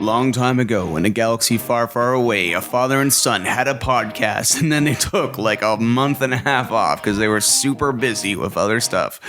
Long time ago, in a galaxy far, far away, a father and son had a podcast, and then they took like a month and a half off because they were super busy with other stuff.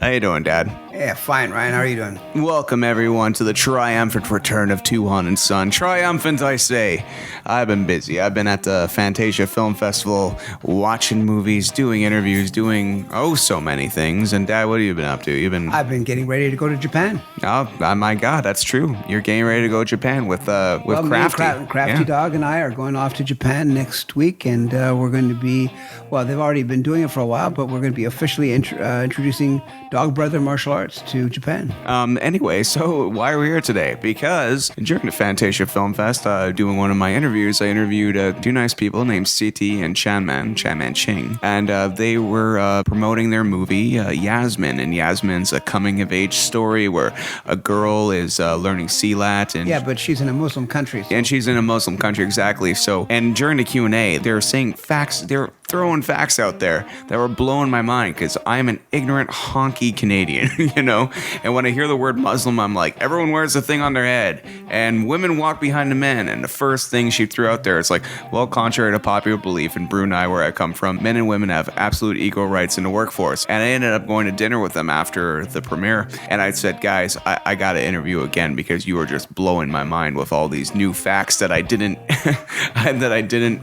How you doing, Dad? Yeah, fine, Ryan. How are you doing? Welcome, everyone, to the triumphant return of Tuhon and Son. Triumphant, I say. I've been busy. I've been at the Fantasia Film Festival, watching movies, doing interviews, doing so many things. And Dad, what have you been up to? I've been getting ready to go to Japan. Oh my God, that's true. You're getting ready to go to Japan with Crafty. Crafty Dog and I are going off to Japan next week, and we're going to be, they've already been doing it for a while, but we're going to be officially introducing Dog Brother Martial Arts to Japan. Anyway, so why are we here today? Because during the Fantasia Film Fest, doing one of my interviews, I interviewed two nice people named CT and Chanman Ching, and they were promoting their movie Yasmine, and Yasmine's a coming-of-age story where a girl is learning Silat, and but she's in a Muslim country. So. And she's in a Muslim country, exactly. So, and during the Q&A, they were saying facts. They're throwing facts out there that were blowing my mind because I'm an ignorant, honky Canadian, And when I hear the word Muslim, I'm like, everyone wears a thing on their head, and women walk behind the men. And the first thing she threw out there is like, well, contrary to popular belief in Brunei, where I come from, men and women have absolute equal rights in the workforce. And I ended up going to dinner with them after the premiere, and I said, guys, I got to interview again because you are just blowing my mind with all these new facts that I didn't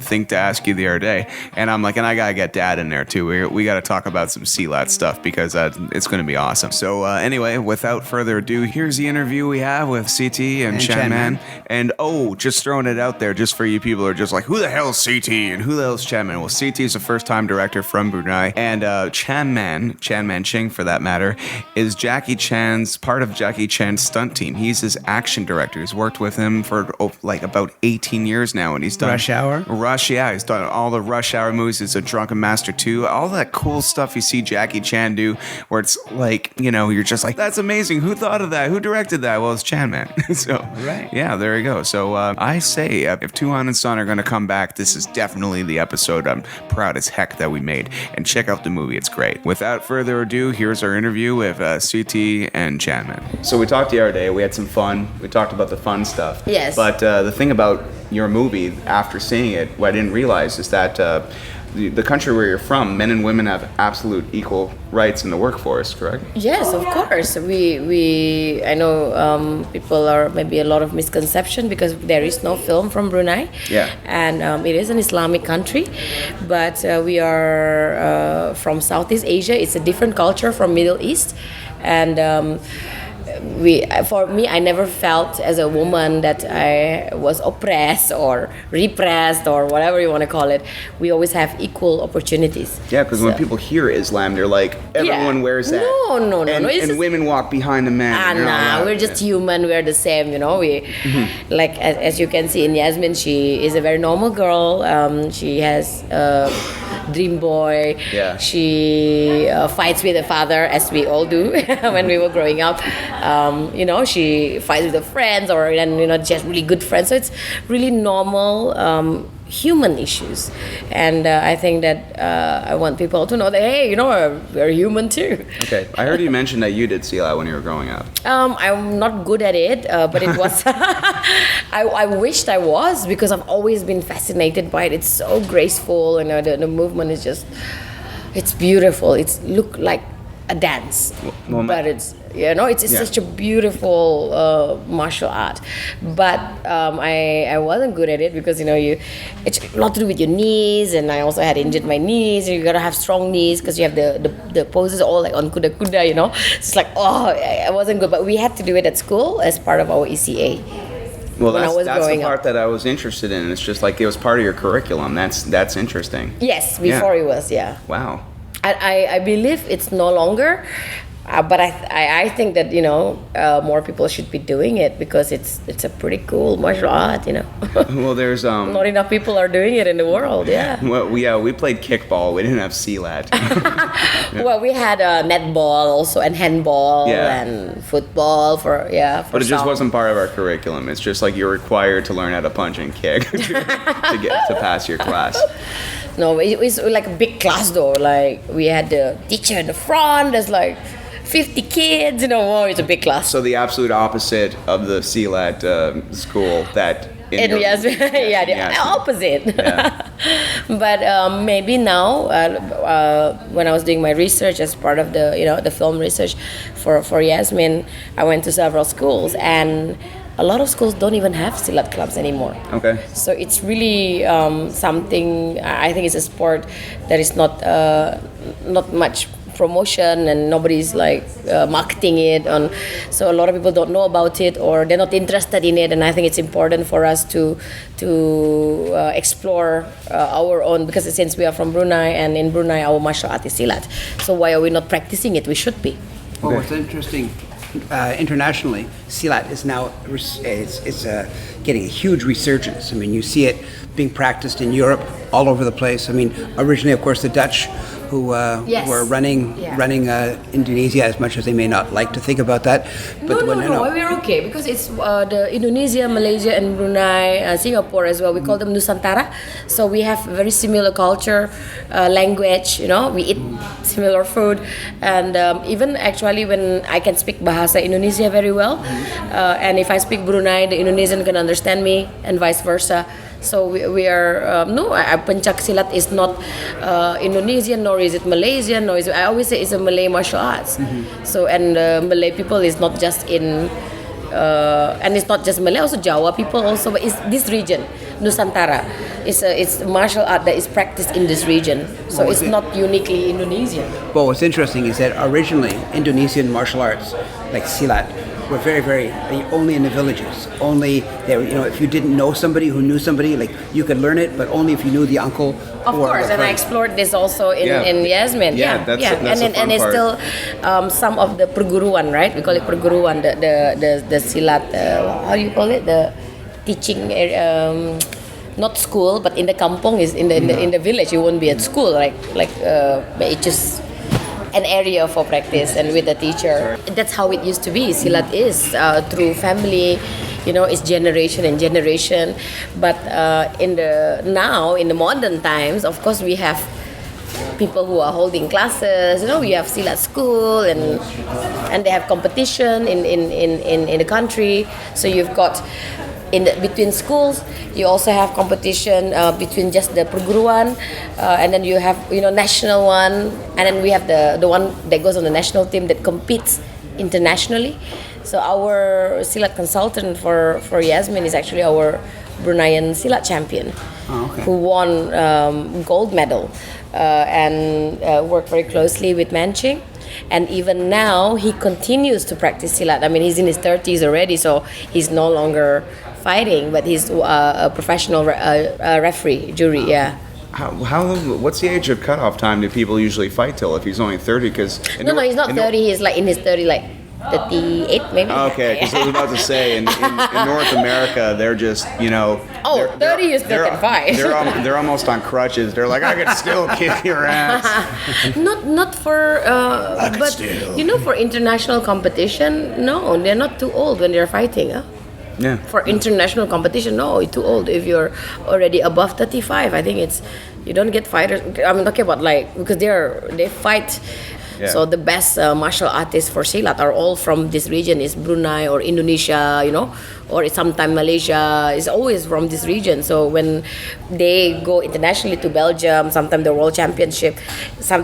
think to ask you the other day. And I'm like, and I gotta get Dad in there too. We gotta talk about some Silat stuff because it's gonna be awesome. So anyway, without further ado, here's the interview we have with CT and Chanman. And just throwing it out there, just for you people who are just like, who the hell's CT and who the hell's Chanman? Well, CT is a first-time director from Brunei, and Chanman Ching, for that matter, is part of Jackie Chan's stunt team. He's his action director. He's worked with him for about 18 years now, and he's done Rush Hour. He's done all the Rush Hour movies. It's a Drunken Master 2, all that cool stuff you see Jackie Chan do, where it's like, you're just like, that's amazing. Who thought of that? Who directed that? Well, it's Chanman. So, right. Yeah, there you go. So I say, if Tuhon and Son are going to come back, this is definitely the episode I'm proud as heck that we made. And check out the movie. It's great. Without further ado, here's our interview with CT and Chanman. So we talked the other day. We had some fun. We talked about the fun stuff. Yes. But the thing about your movie, after seeing it, what I didn't realize is that the country where you're from, men and women have absolute equal rights in the workforce, correct? Yes, of course. I know people are maybe a lot of misconception because there is no film from Brunei. Yeah. And it is an Islamic country, but we are from Southeast Asia. It's a different culture from Middle East, and for me, I never felt as a woman that I was oppressed or repressed or whatever you want to call it. We always have equal opportunities. Yeah, because when people hear Islam, they're like, everyone wears that. No. And women walk behind the men. We're just human. We're the same, Like, as you can see in Yasmine, she is a very normal girl. She has dream boy. Yeah. She fights with her father, as we all do when we were growing up. She fights with her friends, just really good friends. So it's really normal human issues, and I think that I want people to know that, hey, we're human too. Okay, I heard you mention that you did Silat when you were growing up. I'm not good at it, but it was. I wished I was, because I've always been fascinated by it. It's so graceful, the movement is just, it's beautiful. It's look like a dance, but it's such a beautiful martial art. But I wasn't good at it because it's a lot to do with your knees, and I also had injured my knees. And you gotta have strong knees because you have the poses all like on kuda. It's like, I wasn't good, but we had to do it at school as part of our ECA. Well, that's the part that I was interested in. It's just like it was part of your curriculum. That's interesting. Yes, before it was, yeah. Wow. I believe it's no longer, but I think that more people should be doing it because it's a pretty cool martial art. Well, there's not enough people are doing it in the world. Yeah. Well, we played kickball. We didn't have Silat. Yeah. Well, we had netball also, and handball, and football But it just wasn't part of our curriculum. It's just like you're required to learn how to punch and kick to pass your class. No, it was like a big class though. Like we had the teacher in the front. There's like 50 kids, oh, it's a big class. So the absolute opposite of the Silat school that. Yasmine, yeah, the opposite. Yeah. But maybe now, when I was doing my research as part of the film research for Yasmine, I went to several schools, and a lot of schools don't even have Silat clubs anymore. Okay. So it's really something. I think it's a sport that is not much promotion, and nobody's like marketing it on, so a lot of people don't know about it, or they're not interested in it. And I think it's important for us to explore our own, because since we are from Brunei, and in Brunei our martial art is Silat, so why are we not practicing it? We should be. Well, what's interesting, internationally, Silat is now it's getting a huge resurgence. I mean, you see it being practiced in Europe, all over the place. I mean, originally, of course, the Dutch, who Yes. were running Indonesia, as much as they may not like to think about that. But No, we're okay, because it's the Indonesia, Malaysia, and Brunei, Singapore as well. We call them Nusantara, so we have very similar culture, language. We eat similar food, and even actually when I can speak Bahasa Indonesia very well, and if I speak Brunei, the Indonesian can understand me, and vice versa. So we are Pencak Silat is not Indonesian, nor is it Malaysian, nor is it, I always say it's a Malay martial arts. So, and Malay people is not just in and it's not just Malay, also Jawa people also, but it's this region, Nusantara. It's martial art that is practiced in this region, so it's not uniquely Indonesian. Well, what's interesting is that originally Indonesian martial arts, like Silat, were very, very only in the villages. Only they were, if you didn't know somebody who knew somebody, like you could learn it, but only if you knew the uncle. Of course, and I explored this also in Yasmine. Yeah, that's and fun it's part. still some of the perguruan, right? We call it perguruan, the Silat. How do you call it? The teaching. Not school, but in the kampong is in the village. You won't be at school, but it's just an area for practice and with a teacher. That's how it used to be. Silat is through family, it's generation and generation. But in the modern times, of course, we have people who are holding classes. We have Silat school, and they have competition in the country. So you've got between schools, you also have competition between just the perguruan, and then you have national one, and then we have the one that goes on the national team that competes internationally. So our Silat consultant for Yasmine is actually our Bruneian Silat champion, who won gold medal, and worked very closely with Manching. And even now, he continues to practice Silat. I mean, he's in his 30s already, so he's no longer fighting, but he's a professional referee, jury, yeah. What's the age of cutoff time do people usually fight till if he's only 30? Because No, he's not 30. He's like in his 30, like 38 maybe. Okay, because I was about to say in North America they're just 30 you still can fight. They're almost on crutches. They're like, I could still kick your ass. Not for but for international competition, no, they're not too old when they're fighting. Yeah. For international competition, no, you're too old. If you're already above 35, I think you don't get fighters. I'm talking about because they fight. Yeah. So the best martial artists for Silat are all from this region. Is Brunei or Indonesia, or sometimes Malaysia. Is always from this region. So when they go internationally to Belgium, sometimes the World Championship,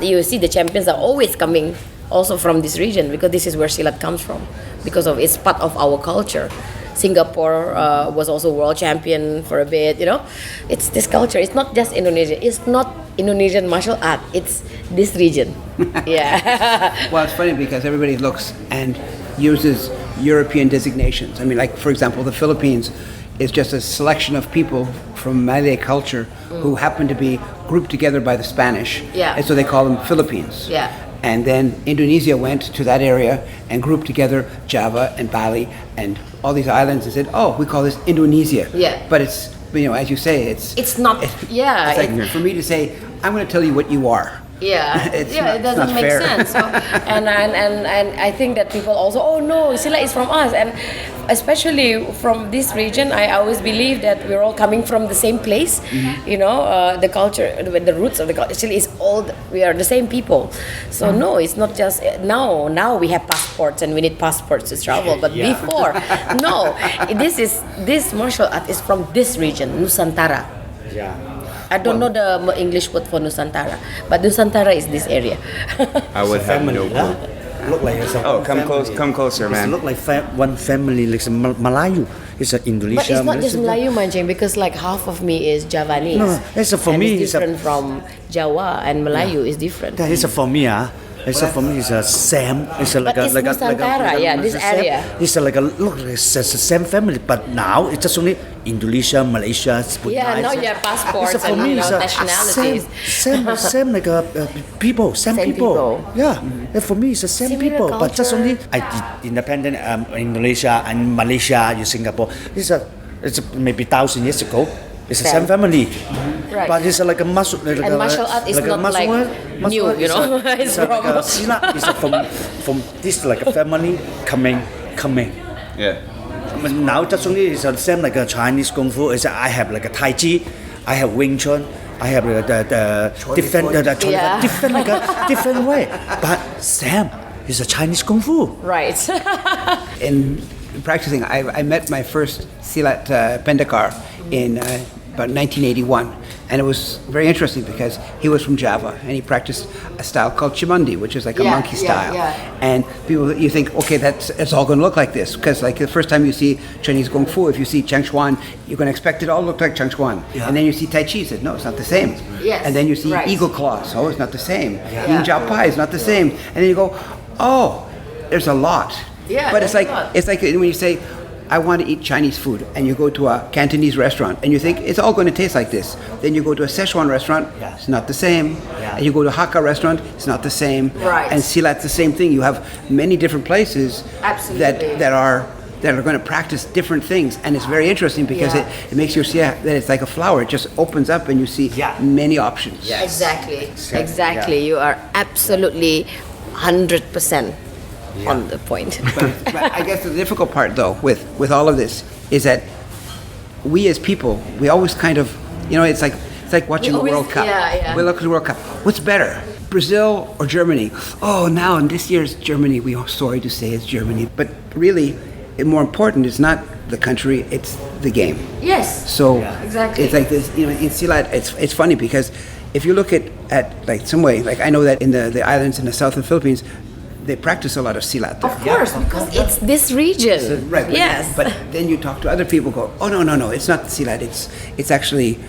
you see the champions are always coming also from this region, because this is where Silat comes from, because of it's part of our culture. Singapore was also world champion for a bit, It's this culture. It's not just Indonesia. It's not Indonesian martial art. It's this region. Yeah. Well, it's funny because everybody looks and uses European designations. I mean, like, for example, the Philippines is just a selection of people from Malay culture who happen to be grouped together by the Spanish. Yeah. And so they call them Philippines. Yeah. And then Indonesia went to that area and grouped together Java and Bali and all these islands and said, we call this Indonesia. Yeah. But it's, as you say, It's not. it's like for me to say, I'm going to tell you what you are. Yeah, It's yeah, not- it it's doesn't not make fair. sense. So, and I think that people also, oh no, Silat is from us, and especially from this region, I always believe that we're all coming from the same place. You know, the culture, the roots of the culture actually is all. We are the same people. So no, it's not just now. Now we have passports and we need passports to travel. But before, no, this martial art is from this region, Nusantara. Yeah. I don't know the English word for Nusantara, but Nusantara is this area. I would have no clue. Look like it's a Oh, one come family. close, come closer, It man. look like one family, like some Malayu. It's a Indonesia. But it's not just Malaysia. Melayu, Manjing, because like half of me is Javanese. No, it's a- for and me, it's it's a- different from Jawa, and Melayu is different. That is a for me, It's a for me. It's a Sam. It's a, like But a it's like a Nusantara, yeah, this it's a Sam. area. It's a, like a look. It's a same family, but now it's just only Indonesia, Malaysia. Yeah, now you have passports It's a, for and, me, you know, it's a nationalities. Same like people, same Same people. people. Yeah, and for me, it's the same Similar people, but just culture. only I did independent Indonesia and Malaysia, you Singapore. It's maybe 1,000 years ago. It's the same family, Right. but it's like a muscle. Like And martial art is not like new, you know. It's like from- a Silat is from this like a family coming. Yeah. Now just only it's the same like a Chinese kung fu. I have like a Tai Chi, I have Wing Chun, I have the different Yeah. different like a different way. But Sam is a Chinese kung fu. Right. In practicing, I met my first Silat Pendekar in about 1981, and it was very interesting because he was from Java and he practiced a style called Chimandi, which is like a Yeah, monkey yeah, style. yeah. And people, you think, okay, it's all going to look like this, because like the first time you see Chinese Kung Fu, if you see Cheng Chuan, you're going to expect it all to look like Cheng Chuan. Yeah. And then you see Tai Chi, you said, no, it's not the same. Yes, And then you see right. Eagle Claws, oh, it's not the same. Yeah. Yin Jiao Pai is not the same. And then you go, oh, there's a lot. Yeah, But it's there's like a lot. it's like when you say, I want to eat Chinese food, and you go to a Cantonese restaurant, and you think it's all going to taste like this. Then you go to a Szechuan restaurant, Yeah. it's not the same. Yeah. And you go to a Hakka restaurant, it's not the same. Right. And Silat's the same thing. You have many different places Absolutely. that are going to practice different things, and it's very interesting because Yeah. it makes you see that it's like a flower. It just opens up, and you see Yeah. many options. Yeah. Exactly. Yeah. Exactly. You are absolutely 100% on the point. But I guess the difficult part, though, with all of this, is that we as people, we always kind of, it's like watching We the World always- Cup. yeah. We look at the World Cup. What's better, Brazil or Germany? Oh, now in this year's Germany, we are sorry to say it's Germany, but really, more important is not the country; it's the game. Yes. So Exactly. it's like this, in Silat, it's funny because if you look at like some way, like I know that in the islands in the southern Philippines, they practice a lot of Silat there. Of course, because it's this region. Right. Yes. But then you talk to other people, go, oh no, it's not Silat. It's actually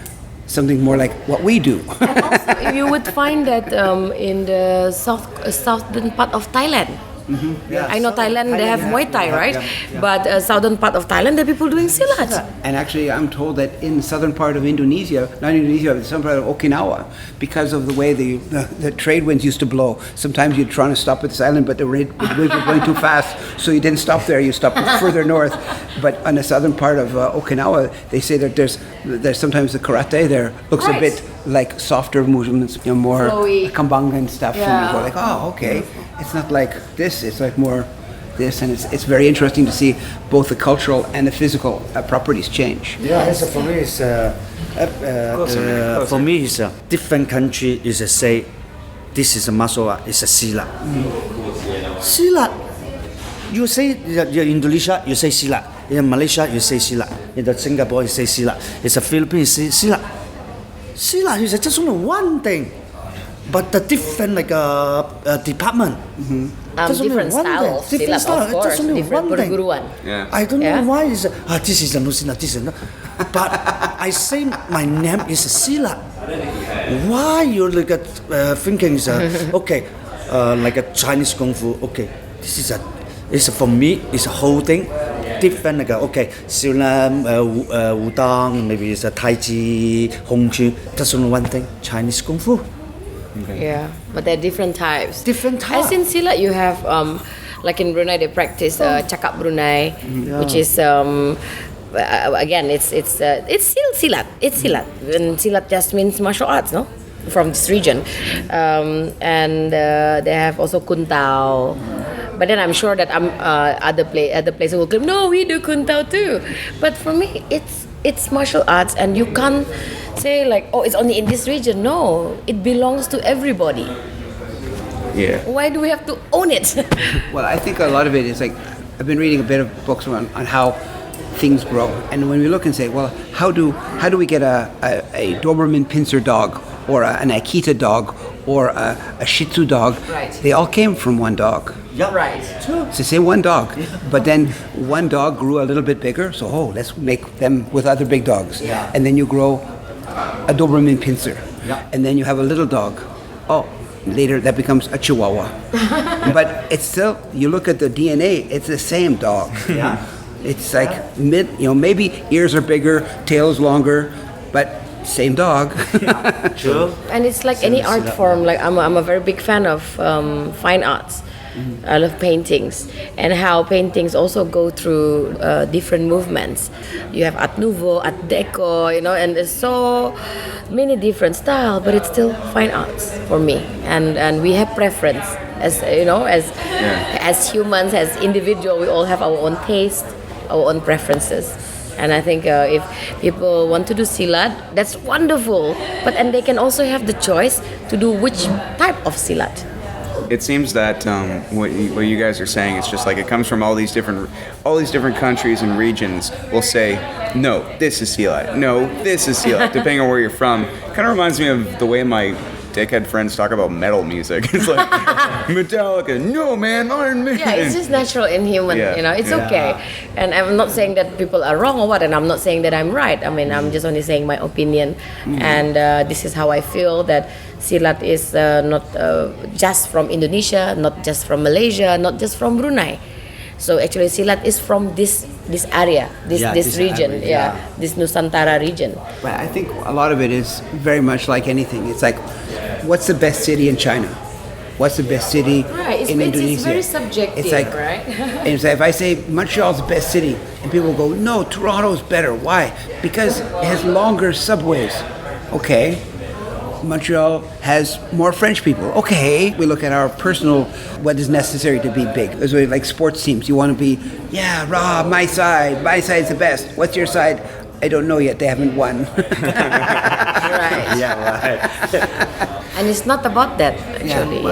something more like what we do. And also, you would find that in the southern part of Thailand. I know Thailand, they have Muay Thai, right? But southern part of Thailand, there are people doing Silat. And actually, I'm told that in the southern part of Indonesia, not Indonesia, but the southern part of Okinawa, because of the way the trade winds used to blow, sometimes you're trying to stop at this island, but the winds were blowing too fast, so you didn't stop there, you stopped further north. But on the southern part of Okinawa, they say that there's sometimes the karate there looks a Right. bit like softer movements, more Flowy. Kambangan stuff. And you go Yeah. like, oh, okay. It's not like this, it's like more this, and it's very interesting to see both the cultural and the physical properties change. Yeah, for me, it's for me, it's a different country. Is a say, this is a martial art. It's a Silat. Silat. You say you're Indonesia, you say Silat. In Malaysia, you say Silat. In the Singapore, you say Silat. It's a Philippines, Silat. Silat is just only one thing, but the different like department. Just only Different one style thing. of Different Silat, style. of course. Just only Different one thing. perguruan. Yeah. I don't Yeah. know why is this is a no Silat, this is no. But I say my name is Silat. Why you like thinking is okay, like a Chinese kung fu? Okay, this is it's for me. It's a whole thing. Different like okay, Silat, Wudang, maybe it's a Tai Chi, Hong Chu. That's only one thing. Chinese kung fu. Yeah, but there are different types. Different type. As in Silat, you have like in Brunei, they practice Cakap Brunei, which is again, it's still Silat. It's Silat, and Silat just means martial arts, no? from this region, and they have also Kuntao. But then I'm sure that other places will claim, no, we do Kuntao too. But for me, it's martial arts, and you can't say like, oh, it's only in this region. No, it belongs to everybody. Yeah. Why do we have to own it? Well, I think a lot of it is like, I've been reading a bit of books on how things grow, and when we look and say, well, how do we get a Doberman Pinscher dog, or an Akita dog, or a Shih Tzu dog? Right. They all came from one dog. Yeah. Right. It's the same one dog, but then one dog grew a little bit bigger, so let's make them with other big dogs. Yeah. And then you grow a Doberman Pinscher, Yeah. and then you have a little dog. Later that becomes a Chihuahua. But it's still, you look at the DNA, it's the same dog. Yeah. It's like maybe ears are bigger, tail's longer, but same dog. Sure. And it's like any art form. Like I'm a very big fan of fine arts. I love paintings, and how paintings also go through different movements. You have Art Nouveau, Art Deco, and there's so many different styles, but it's still fine arts for me. And we have preference as humans, as individuals. We all have our own taste, our own preferences. And I think if people want to do Silat, that's wonderful. And they can also have the choice to do which type of Silat. It seems that what you guys are saying, it's just like it comes from all these different countries and regions. Will say, no, this is Silat. No, this is Silat. Depending on where you're from, kind of reminds me of the way my dickhead friends talk about metal music. It's like Metallica. No, man, Iron Man. Yeah, it's just natural in human. Yeah. It's Yeah. okay. And I'm not saying that people are wrong or what, and I'm not saying that I'm right. I mean, I'm just only saying my opinion, and this is how I feel that Silat is not just from Indonesia, not just from Malaysia, not just from Brunei. So actually, Silat is from this area, this region, this Nusantara region. But I think a lot of it is very much like anything. It's like, what's the best city in China? What's the best city Right, in Indonesia? It's very subjective, It's like, right? and it's like if I say Montreal's the best city, and people go, no, Toronto's better. Why? Because it has longer subways. Okay. Montreal has more French people. Okay, we look at our personal, what is necessary to be big. There's like sports teams. You want to be, my side's the best. What's your side? I don't know yet. They haven't won. Right. Yeah, right. And it's not about that actually.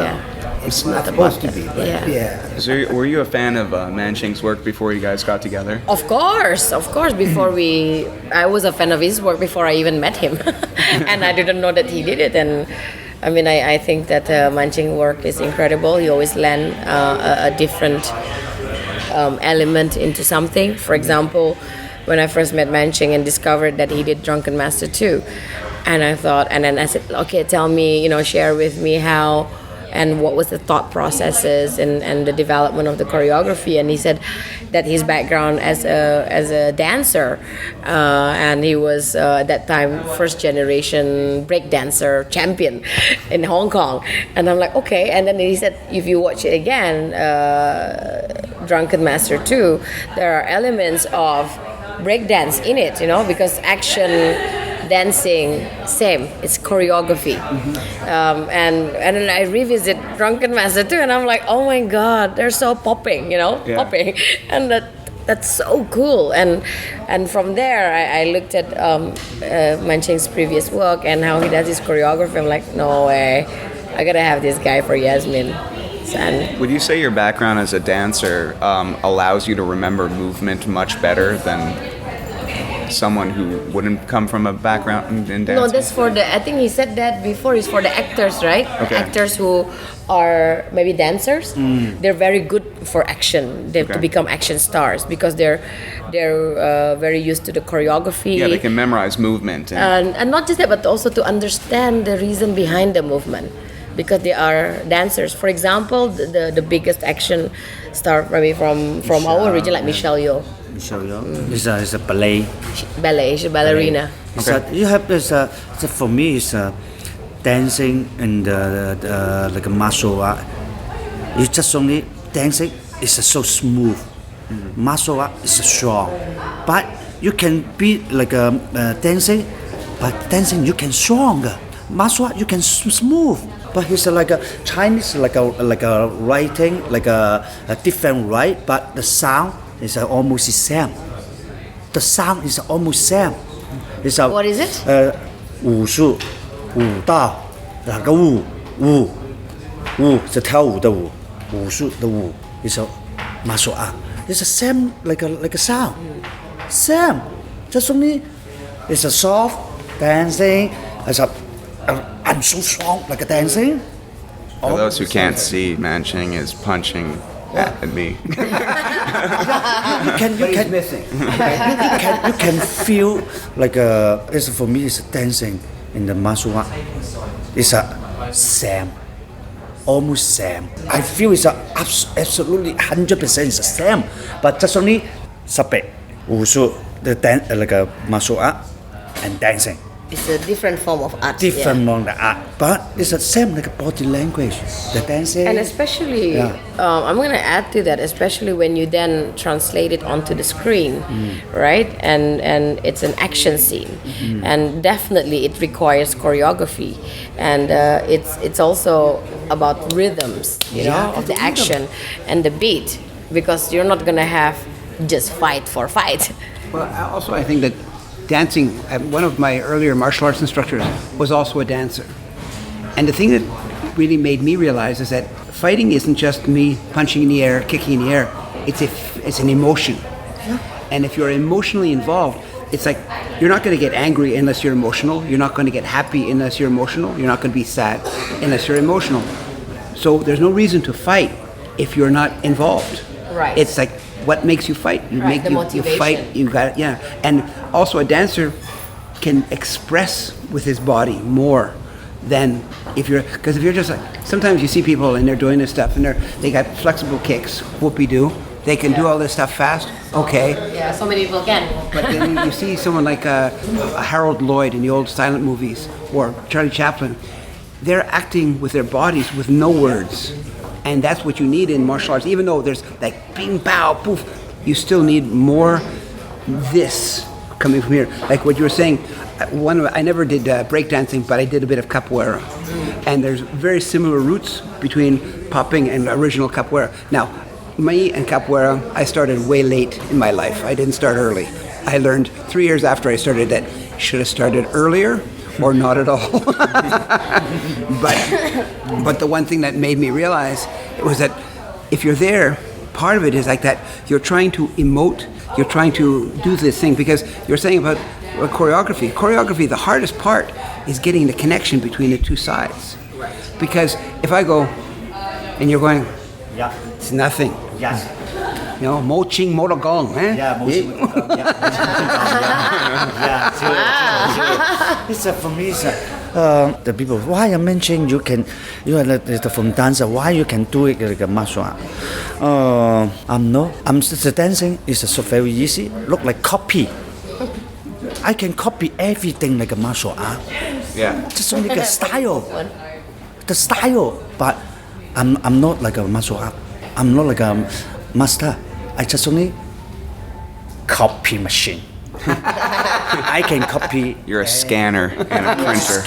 It's not supposed to be, but Yeah. So were you a fan of Manching's work before you guys got together? Of course. Before I was a fan of his work before I even met him, and I didn't know that he did it. And I mean, I think that Manching work is incredible. He always land a different element into something. For example, when I first met Manching and discovered that he did Drunken Master 2, and I thought, and then I said, okay, tell me, share with me how. And what was the thought processes and the development of the choreography? And he said that his background as a dancer, and he was at that time first generation break dancer champion in Hong Kong. And I'm like, okay. And then he said, if you watch it again, Drunken Master 2, there are elements of break dance in it, because action, dancing, same. It's choreography. And then I revisit Drunken Master 2, and I'm like, oh my God, they're so popping, popping, and that's so cool. And from there, I looked at Manching's previous work and how he does his choreography. I'm like, no way, I gotta have this guy for Yasmine. And Would you say your background as a dancer allows you to remember movement much better than someone who wouldn't come from a background in dance? no, that's for I think he said that before, it's for the actors, right? Okay. Actors who are maybe dancers, they're very good for action. They have to Okay. become action stars because they're very used to the choreography. Yeah, they can memorize movement. And not just that, but also to understand the reason behind the movement, because they are dancers. For example, the biggest action star maybe from our region, like Michelle Yeoh, Show you. It's a ballet. ballet, she's a ballerina. It's you have this. For me, it's dancing and like a martial art. You just only dancing is so smooth. Martial art is strong, but you can be like dancing, but dancing you can stronger. martial art you can smooth, but it's like a Chinese like a writing like a different right, but the sound is almost the same. The sound is almost same. It's a, What is it? 武术，武道，哪个武？武是跳舞的舞，武术的武 is a martial art. It's the same like a sound. Same. Just only it's a soft dancing. It's a I'm so strong like a dancing. For those who can't see, Man Ching is punching at me. You can missing. you can feel like it's for me it's dancing in the martial art. It's a same. Almost same. I feel it's absolutely 100% the same, but just only 10 武术 the like a martial art and dancing. It's a different form of art. Different from the art, but it's the same like a body language. The dancing. And especially, I'm going to add to that, especially when you then translate it onto the screen, right? And it's an action scene, and definitely it requires choreography, and it's also about rhythms, you know, of the action and the beat, because you're not going to have just fight for fight. Well, I think that dancing, one of my earlier martial arts instructors was also a dancer. And the thing that really made me realize is that fighting isn't just me punching in the air, kicking in the air. It's an emotion. Yeah. And if you're emotionally involved, it's like you're not going to get angry unless you're emotional. You're not going to get happy unless you're emotional. You're not going to be sad unless you're emotional. So there's no reason to fight if you're not involved. Right. It's like, what makes you fight? You Right, the you motivation. fight. You got it. Yeah. And also, a dancer can express with his body more than if you're just like, sometimes you see people and they're doing this stuff and they got flexible kicks, whoopie-doo. They can do all this stuff fast. Okay. Yeah, so many people can. But then you see someone like Harold Lloyd in the old silent movies or Charlie Chaplin. They're acting with their bodies with no words. And that's what you need in martial arts. Even though there's like bing, pow, poof, you still need more this coming from here. Like what you were saying, I never did breakdancing, but I did a bit of capoeira. And there's very similar roots between popping and original capoeira. Now, me and capoeira, I started way late in my life. I didn't start early. I learned 3 years after I started that I should have started earlier or not at all. But the one thing that made me realize was that if you're there, part of it is like that you're trying to emote, you're trying to do this thing, because you're saying about choreography. Choreography, the hardest part is getting the connection between the two sides. Because if I go and you're going, it's nothing. Yes. You know, mo ching mo da gong, eh? Yeah, it's for me. It's the people. Why I mention you are from dancer. Why you can do it like a martial art? The dancing is so very easy. Look like copy. I can copy everything like a martial art. Yeah. Just only like a style. The style, but I'm not like a martial art. I'm not like a master. I just only copy machine. I can copy. You're a scanner and a printer.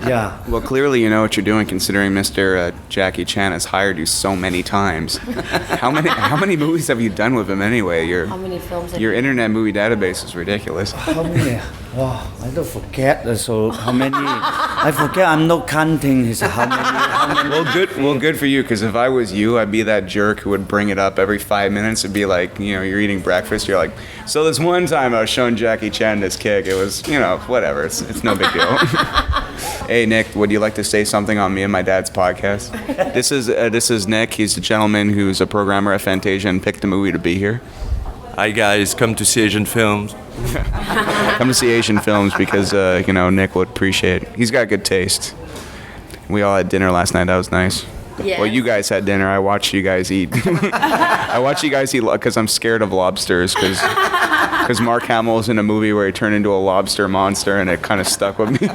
Yeah. Well, clearly you know what you're doing, considering Mr. Jackie Chan has hired you so many times. How many movies have you done with him anyway? How many films have Your you- internet movie database is ridiculous. How many? Wow, I don't forget. So how many? I forget. I'm not counting. His how many? Well, good for you. Because if I was you, I'd be that jerk who would bring it up every 5 minutes. It'd be like, you know, you're eating breakfast. You're like, so this one time I was showing Jackie Chan this kick. It was, you know, whatever. It's no big deal. Hey Nick, would you like to say something on me and my dad's podcast? This is Nick. He's a gentleman who's a programmer at Fantasia and picked the movie to be here. Hi guys, come to see Asian films. Come to see Asian films because you know, Nick would appreciate it. He's got good taste. We all had dinner last night. That was nice. Yes. Well, you guys had dinner. I watched you guys eat. I watched you guys eat because I'm scared of lobsters because Mark Hamill's in a movie where he turned into a lobster monster and it kind of stuck with me.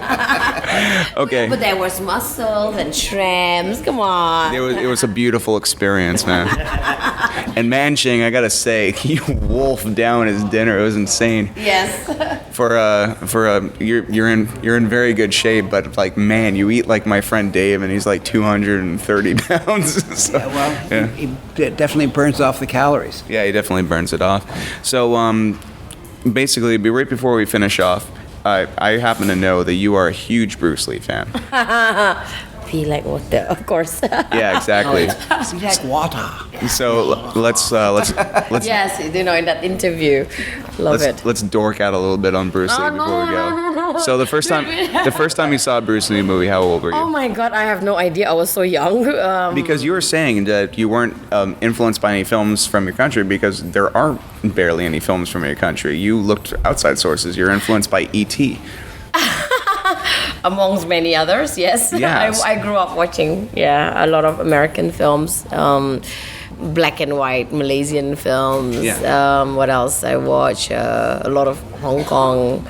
Okay. But there was mussels and shrimps. Come on. It was a beautiful experience, man. And Manching, I gotta say, he wolfed down his dinner. It was insane. Yes. You're in very good shape, but like, man, you eat like my friend Dave, and he's like 230 pounds. So, yeah. He definitely burns off the calories. Yeah, he definitely burns it off. So, basically, right before we finish off, I happen to know that you are a huge Bruce Lee fan. Feel like water, of course. Yeah, exactly. It's like water. So let's Yes, you know, in that interview. Love it. let's dork out a little bit on Bruce Lee Oh, before we go. no. So the first time you saw a Bruce Lee movie, how old were you? Oh my God, I have no idea. I was so young. Because you were saying that you weren't influenced by any films from your country because there are barely any films from your country. You looked outside sources. You're influenced by E.T. Amongst many others, yes. Yes. I grew up watching, a lot of American films, black and white Malaysian films. Yeah. What else? I watch a lot of Hong Kong,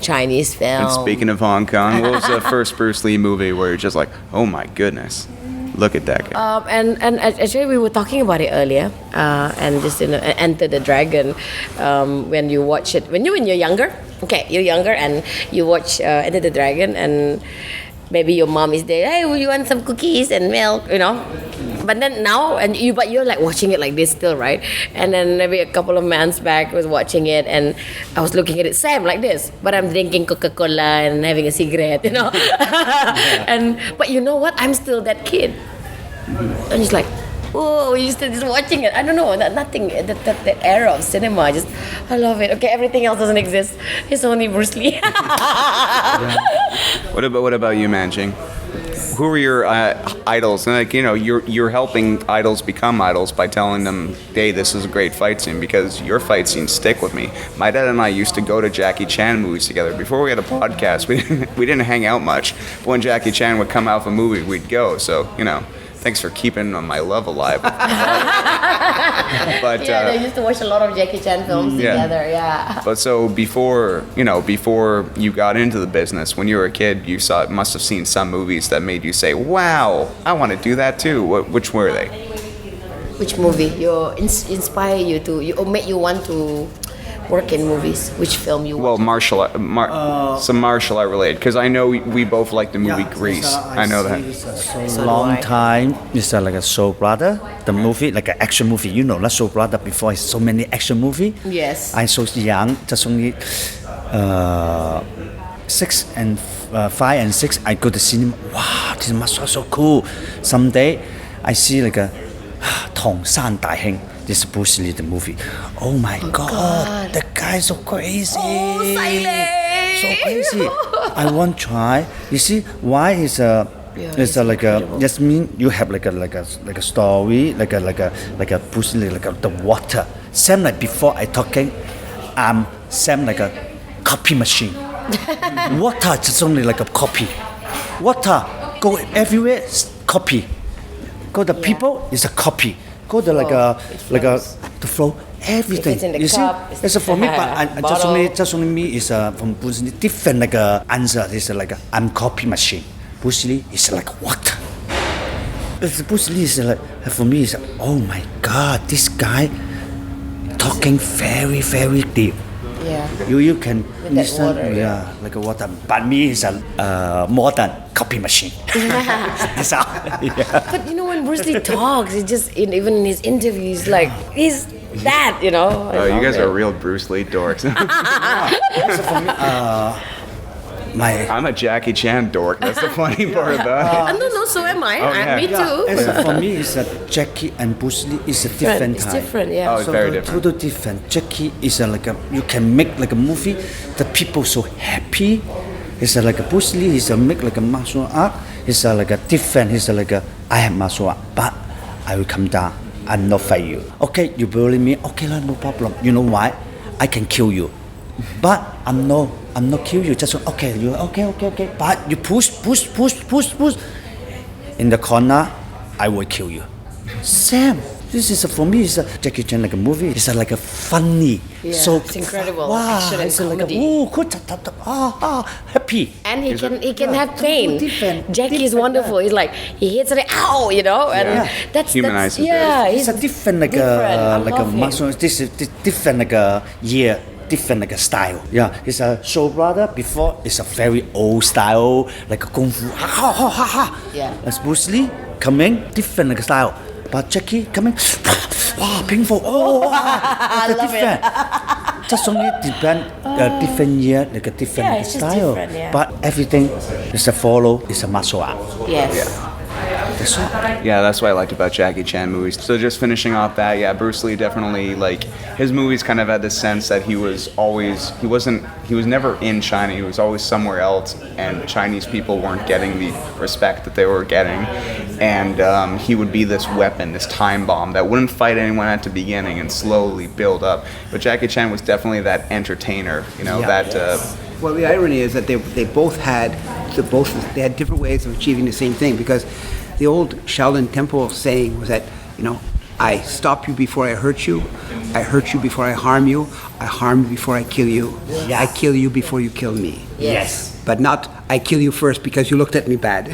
Chinese And films. speaking of Hong Kong, what was the first Bruce Lee movie where you're just like, oh my goodness, look at that guy? And actually, we were talking about it earlier, and just Enter the Dragon. When you watch it, when you're younger, you're younger, and you watch Enter the Dragon, and maybe your mom is there. Hey, will you want some cookies and milk? You know. But then now, but you're like watching it like this still, right? And then maybe a couple of months back, I was watching it, and I was looking at it, same like this, but I'm drinking Coca-Cola and having a cigarette, you know. But you know what? I'm still that kid. And it's like, oh, you still just watching it. I don't know, nothing. That era of cinema, I love it. Okay, everything else doesn't exist. It's only Bruce Lee. What about you, Manching? Who are your idols? And like, you know, you're helping idols become idols by telling them, hey, this is a great fight scene, because your fight scenes stick with me. My dad and I used to go to Jackie Chan movies together. Before we had a podcast, we didn't hang out much. But when Jackie Chan would come out of a movie, we'd go. So, you know, thanks for keeping my love alive. But They used to watch a lot of Jackie Chan films together. Yeah. But so before you got into the business, when you were a kid, you must have seen some movies that made you say, "Wow, I want to do that too." Which were they? Which movie inspire you to make you want to work in movies? Which film you Well, watch? some martial art related, because I know we both like the movie Grease. I know that. It's a long time. It's like a Soul Brother, the movie, like an action movie. You know, not Soul Brother before. It's so many action movie. Yes. I so young, just only 6 and 5 and 6. I go to cinema. Wow, this martial so cool. Someday, I see like a 同山大兄. This is Bruce Lee, the movie. Oh my God, that guy is so crazy. Oh, silent. So crazy. I want to try. You see, why is like a Yasmine? You have like a story, like a Bruce Lee, like the water. Same like before I talking, same like a copy machine. Water just only like a copy. Water go everywhere, copy. Go the people is a copy. Go to the flow, everything. If it's in the you cup, see, it's for me, but I bottle. just only me is from Bruce Lee different like a answer. It's like I'm copy machine. Bruce Lee is like what? Bruce Lee is like for me is oh my God, this guy talking very very deep. Yeah. You can that listen, water, like a water. But me is a modern copy machine. That's how. Yeah. But you know, when Bruce Lee talks, it just even in his interviews, like he's that, you know. I Oh, you love guys it. are real Bruce Lee dorks. Also for me, I'm a Jackie Chan dork. That's the funny part about it. No, so am I. Oh, yeah. Me too. for me, it's Jackie and Bruce Lee is a different It's type. different, yeah. Oh, it's very different. Total different. Jackie is like a you can make like a movie. The people so happy. It's like a Bruce Lee. He's make like a martial art. It's like a different. He's like a I have martial art, but I will come down and not fight you. Okay, you bully me. Okay, no problem. You know why? I can kill you, but I'm not kill you. Just okay, you okay. But you push. In the corner, I will kill you. Sam, this is for me. It's a Jackie Chan like a movie. It's like a funny. Yeah, so it's incredible. Wow, Action and it's like comedy. happy. And he can have pain. different- Jackie is different, wonderful. He's like he hits it, ow, and that's Humanizes it. yeah. It's a different like different. I like a love him. muscle. This is different like a year. Different like a style. Yeah, it's a show brother. Before it's a very old style like a kung fu. Ha ha ha ha ha. Yeah. As Bruce Lee coming different like a style. But Jackie coming, wow, painful. Oh, I like a love different. Just only depend different year, like a different Yeah, it's just style. different, yeah. But everything is a follow. Is a martial art. Yes. That's all. Yeah, that's what I liked about Jackie Chan movies. So just finishing off that, yeah, Bruce Lee definitely, like, his movies kind of had this sense that he was never in China, he was always somewhere else, and Chinese people weren't getting the respect that they were getting. And he would be this weapon, this time bomb that wouldn't fight anyone at the beginning and slowly build up. But Jackie Chan was definitely that entertainer, Well, the irony is that they both had different ways of achieving the same thing, because the old Shaolin Temple saying was that, I stop you before I hurt you before I harm you you before I kill you, I kill you before you kill me. Yes. But not I kill you first because you looked at me bad.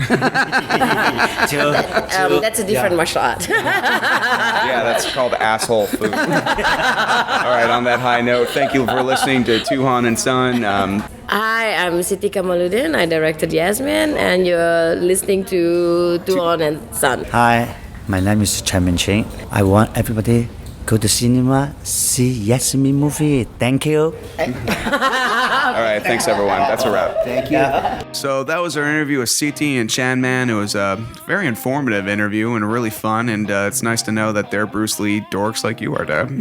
That's a different martial art. Yeah, that's called asshole food. All right, on that high note, thank you for listening to Tuhon and Son. Hi, I'm Siti Kamaluddin. I directed Yasmine, and you're listening to Tuhon and Son. Hi, my name is Chairman Cheng. I want everybody go to cinema, see Yasmine movie. Thank you. All right, thanks everyone. That's a wrap. Thank you. So that was our interview with Siti and Chan Man. It was a very informative interview and really fun. And it's nice to know that they're Bruce Lee dorks like you are, Dad.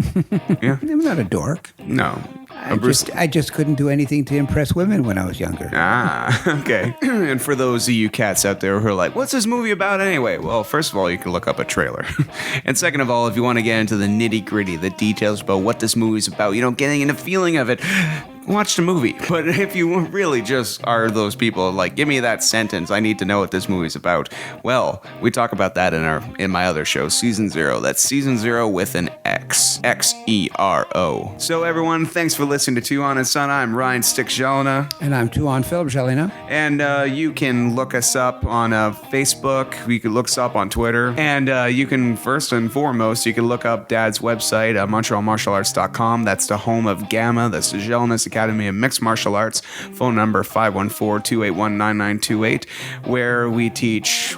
Yeah. I'm not a dork. No. I just couldn't do anything to impress women when I was younger. Okay. And for those of you cats out there who are like, what's this movie about anyway? Well, first of all, you can look up a trailer. And second of all, if you want to get into the nitty gritty, the details about what this movie's about, getting in the feeling of it, watch the movie. But if you really just are those people like, give me that sentence, I need to know what this movie's about. Well, we talk about that in my other show, Season 0. That's Season 0 with an X. Xero. So everyone, thanks for listening to Tuhon and Son. I'm Ryan Stick-Jalina. And I'm Tuhon Philip Jelena. And you can look us up on Facebook. You can look us up on Twitter. And you can, first and foremost, you can look up Dad's website, MontrealMartialArts.com. That's the home of Gamma. That's the Jelinas Academy of Mixed Martial Arts. Phone number 514-281-9928, where we teach,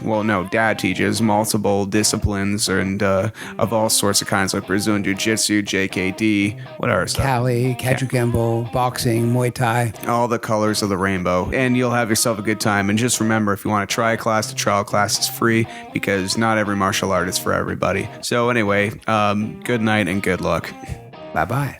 Dad teaches multiple disciplines and of all sorts of kinds, like Brazilian Jiu-Jitsu, JKD, what are stuff? Kali, Kajukenbo, boxing, Muay Thai. All the colors of the rainbow, and you'll have yourself a good time. And just remember, if you want to try a class, the trial class is free, because not every martial art is for everybody. So anyway, good night and good luck. Bye-bye.